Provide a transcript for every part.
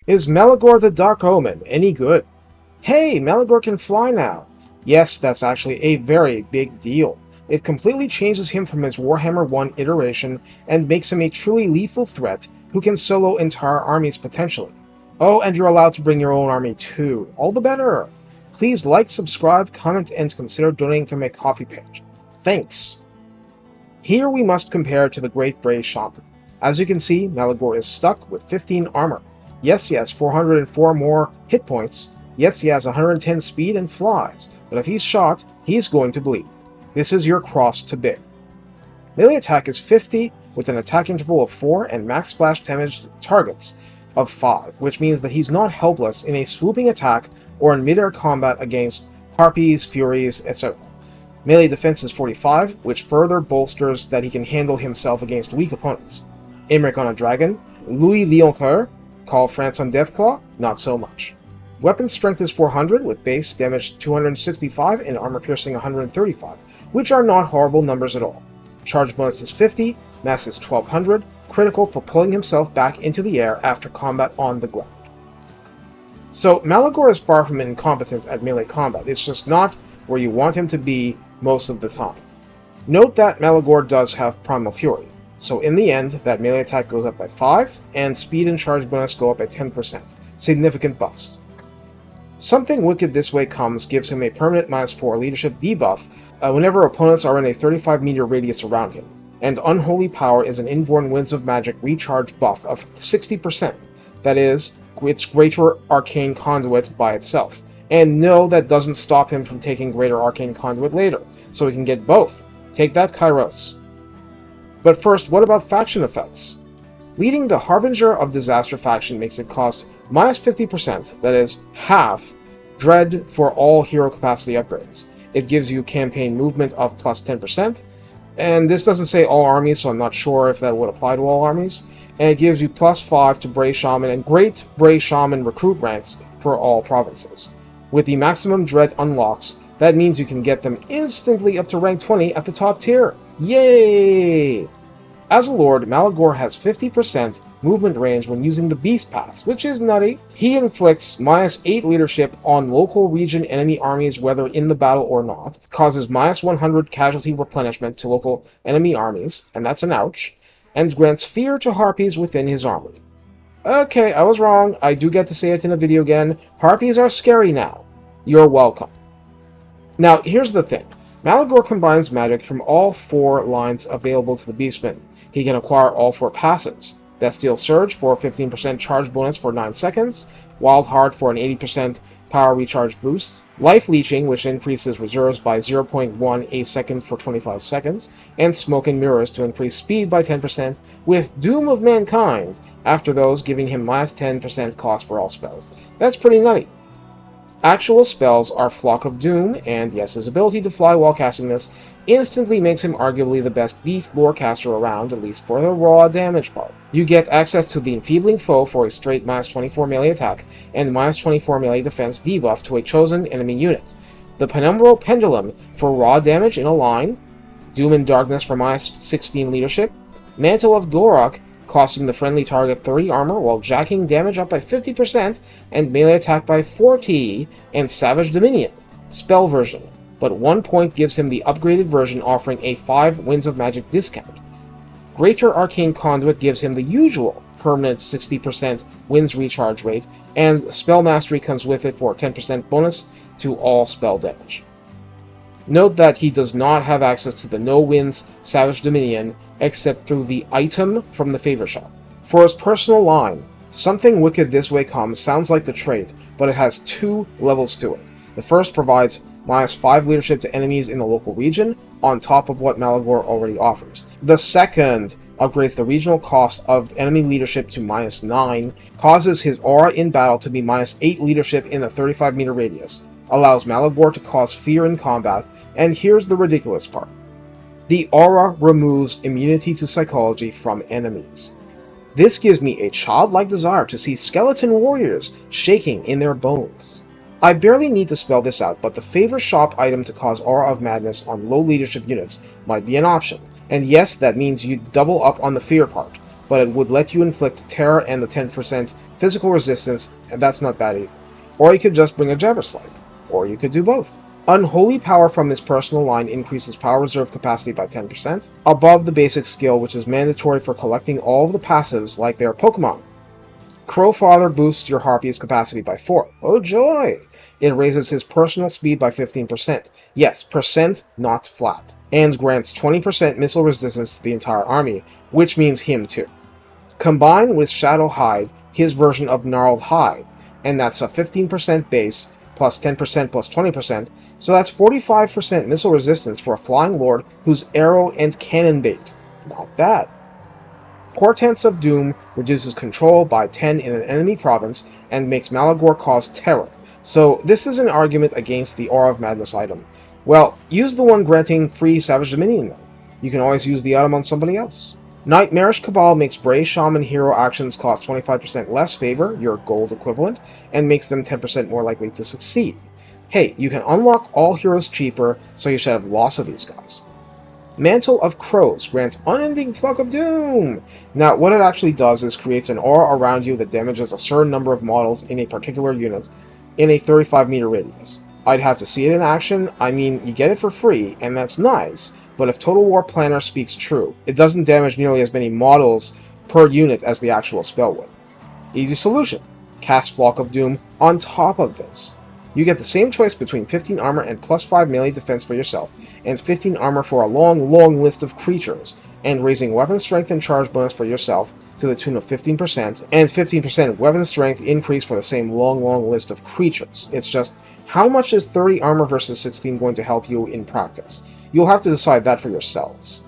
Is Malagor the Dark Omen any good? Hey, Malagor can fly now! Yes, that's actually a very big deal. It completely changes him from his Warhammer 1 iteration and makes him a truly lethal threat who can solo entire armies potentially. Oh, and you're allowed to bring your own army too. All the better! Please like, subscribe, comment, and consider donating to my coffee page. Thanks! Here we must compare to the Great Bray Shaman. As you can see, Malagor is stuck with 15 armor. Yes, he has 404 more hit points. Yes, he has 110 speed and flies, but if he's shot, he's going to bleed. This is your cross to bear. Melee attack is 50 with an attack interval of 4 and max splash damage targets of 5, which means that he's not helpless in a swooping attack or in mid-air combat against harpies, furies, etc. Melee defense is 45, which further bolsters that he can handle himself against weak opponents. Imric on a dragon, Louis Leoncoeur, Call France on Deathclaw, not so much. Weapon strength is 400, with base damage 265 and armor piercing 135, which are not horrible numbers at all. Charge bonus is 50, mass is 1200, critical for pulling himself back into the air after combat on the ground. So Malagor is far from incompetent at melee combat, it's just not where you want him to be most of the time. Note that Malagor does have Primal Fury, so in the end that melee attack goes up by 5, and speed and charge bonus go up by 10%, significant buffs. Something Wicked This Way Comes gives him a permanent -4 leadership debuff whenever opponents are in a 35 meter radius around him, and Unholy Power is an inborn Winds of Magic recharge buff of 60%, that is, it's Greater Arcane Conduit by itself. And no, that doesn't stop him from taking Greater Arcane Conduit later, so he can get both. Take that, Kairos. But first, what about faction effects? Leading the Harbinger of Disaster faction makes it cost -50%, that is, half, Dread for all hero capacity upgrades. It gives you campaign movement of +10%, and this doesn't say all armies, so I'm not sure if that would apply to all armies, and it gives you +5 to Bray Shaman and Great Bray Shaman recruit ranks for all provinces. With the maximum Dread unlocks, that means you can get them instantly up to rank 20 at the top tier. Yay! As a lord, Malagor has 50% movement range when using the Beast Paths, which is nutty. He inflicts -8 leadership on local region enemy armies whether in the battle or not, causes -100 casualty replenishment to local enemy armies, and that's an ouch, and grants fear to harpies within his army. Okay, I was wrong, I do get to say it in a video again, harpies are scary now. You're welcome. Now, here's the thing. Malagor combines magic from all 4 lines available to the Beastmen. He can acquire all 4 passives. Bestial Surge for a 15% charge bonus for 9 seconds, Wild Heart for an 80% power recharge boost, Life Leeching, which increases reserves by 0.1 a second for 25 seconds, and Smoke and Mirrors to increase speed by 10%, with Doom of Mankind, after those giving him -10% cost for all spells. That's pretty nutty. Actual spells are Flock of Doom, and yes, his ability to fly while casting this instantly makes him arguably the best beast lore caster around, at least for the raw damage part. You get access to the Enfeebling Foe for a straight -24 melee attack, and -24 melee defense debuff to a chosen enemy unit. The Penumbral Pendulum for raw damage in a line, Doom and Darkness for -16 leadership, Mantle of Gorok, costing the friendly target 30 armor while jacking damage up by 50% and melee attack by 40, and Savage Dominion, spell version, but 1 point gives him the upgraded version offering a 5 Winds of Magic discount. Greater Arcane Conduit gives him the usual permanent 60% Winds recharge rate, and Spell Mastery comes with it for a 10% bonus to all spell damage. Note that he does not have access to the No Winds Savage Dominion except through the item from the favor shop. For his personal line, Something Wicked This Way Comes sounds like the trait, but it has 2 levels to it. The first provides -5 leadership to enemies in the local region, on top of what Malagor already offers. The second upgrades the regional cost of enemy leadership to -9, causes his aura in battle to be -8 leadership in a 35 meter radius, allows Malagor to cause fear in combat, and here's the ridiculous part. The aura removes immunity to psychology from enemies. This gives me a childlike desire to see skeleton warriors shaking in their bones. I barely need to spell this out, but the favor shop item to cause Aura of Madness on low leadership units might be an option. And yes, that means you double up on the fear part. but it would let you inflict terror and the 10% physical resistance, and that's not bad either. Or you could just bring a Jabberslythe. Or you could do both. Unholy Power from his personal line increases power reserve capacity by 10%, above the basic skill, which is mandatory for collecting all of the passives like their Pokemon. Crowfather boosts your Harpy's capacity by 4. Oh joy! It raises his personal speed by 15%. Yes, percent, not flat. And grants 20% missile resistance to the entire army, which means him too. Combine with Shadow Hide, his version of Gnarled Hide, and that's a 15% base, plus 10% plus 20%, so that's 45% missile resistance for a Flying Lord who's arrow and cannon bait. Not bad. Portents of Doom reduces control by 10 in an enemy province and makes Malagor cause terror, so this is an argument against the Aura of Madness item. Well, use the one granting free Savage Dominion then. You can always use the item on somebody else. Nightmarish Cabal makes Brave Shaman hero actions cost 25% less favor, your gold equivalent, and makes them 10% more likely to succeed. Hey, you can unlock all heroes cheaper, so you should have lots of these guys. Mantle of Crows grants Unending Flock of Doom! Now, what it actually does is creates an aura around you that damages a certain number of models in a particular unit in a 35-meter radius. I'd have to see it in action. I mean, you get it for free, and that's nice, but if Total War Planner speaks true, it doesn't damage nearly as many models per unit as the actual spell would. Easy solution. Cast Flock of Doom on top of this. You get the same choice between 15 armor and plus 5 melee defense for yourself, and 15 armor for a long list of creatures, and raising weapon strength and charge bonus for yourself to the tune of 15%, and 15% weapon strength increase for the same long list of creatures. It's just, how much is 30 armor versus 16 going to help you in practice? You'll have to decide that for yourselves.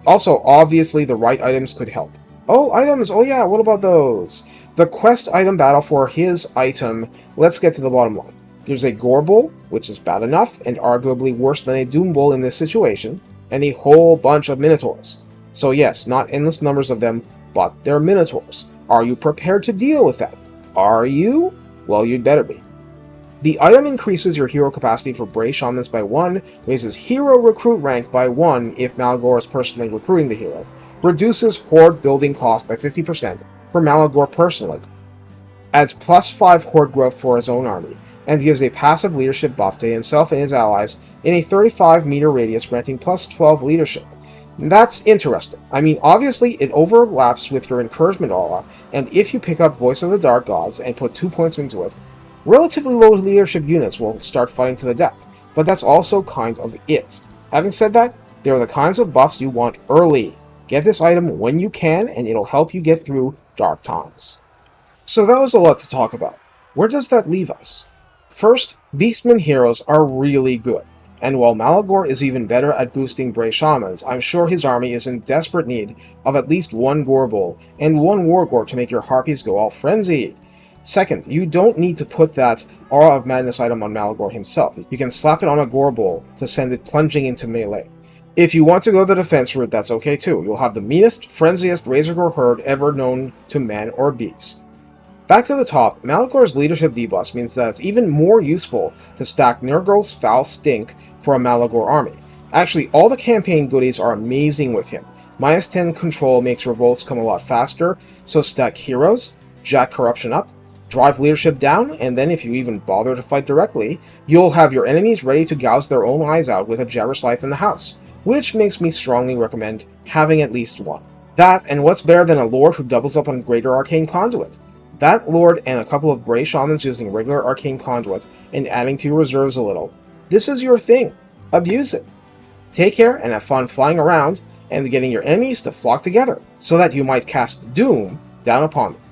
Also, obviously, the right items could help. Oh, items! Oh yeah, what about those? The quest item battle for his item, let's get to the bottom line. There's a Gore Bull, which is bad enough, and arguably worse than a Doom Bull in this situation, and a whole bunch of Minotaurs. So yes, not endless numbers of them, but they're Minotaurs. Are you prepared to deal with that? Are you? Well, you'd better be. The item increases your hero capacity for Brave Shamans by 1, raises hero recruit rank by 1 if Malagor is personally recruiting the hero, reduces horde building cost by 50% for Malagor personally, adds plus 5 horde growth for his own army, and gives a passive leadership buff to himself and his allies in a 35-meter radius, granting plus 12 leadership. That's interesting. I mean, obviously it overlaps with your encouragement aura, and if you pick up Voice of the Dark Gods and put 2 points into it, relatively low leadership units will start fighting to the death, but that's also kind of it. Having said that, there are the kinds of buffs you want early. Get this item when you can, and it'll help you get through dark times. So that was a lot to talk about. Where does that leave us? First, Beastmen heroes are really good, and while Malagor is even better at boosting Brave Shamans, I'm sure his army is in desperate need of at least 1 Gore Bull and 1 Wargore to make your Harpies go all frenzied. Second, you don't need to put that Aura of Madness item on Malagor himself. You can slap it on a Gore Bull to send it plunging into melee. If you want to go the defense route, that's okay too. You'll have the meanest, frenziest Razorgore herd ever known to man or beast. Back to the top, Malagor's leadership debuff means that it's even more useful to stack Nurgle's Foul Stink for a Malagor army. Actually, all the campaign goodies are amazing with him. Minus 10 control makes revolts come a lot faster, so stack heroes, jack corruption up, drive leadership down, and then if you even bother to fight directly, you'll have your enemies ready to gouge their own eyes out with a Jabberslythe in the house, which makes me strongly recommend having at least one. That, and what's better than a Lord who doubles up on Greater Arcane Conduit? That Lord and a couple of Brave Shamans using regular Arcane Conduit and adding to your reserves a little. This is your thing. Abuse it. Take care and have fun flying around and getting your enemies to flock together so that you might cast Doom down upon them.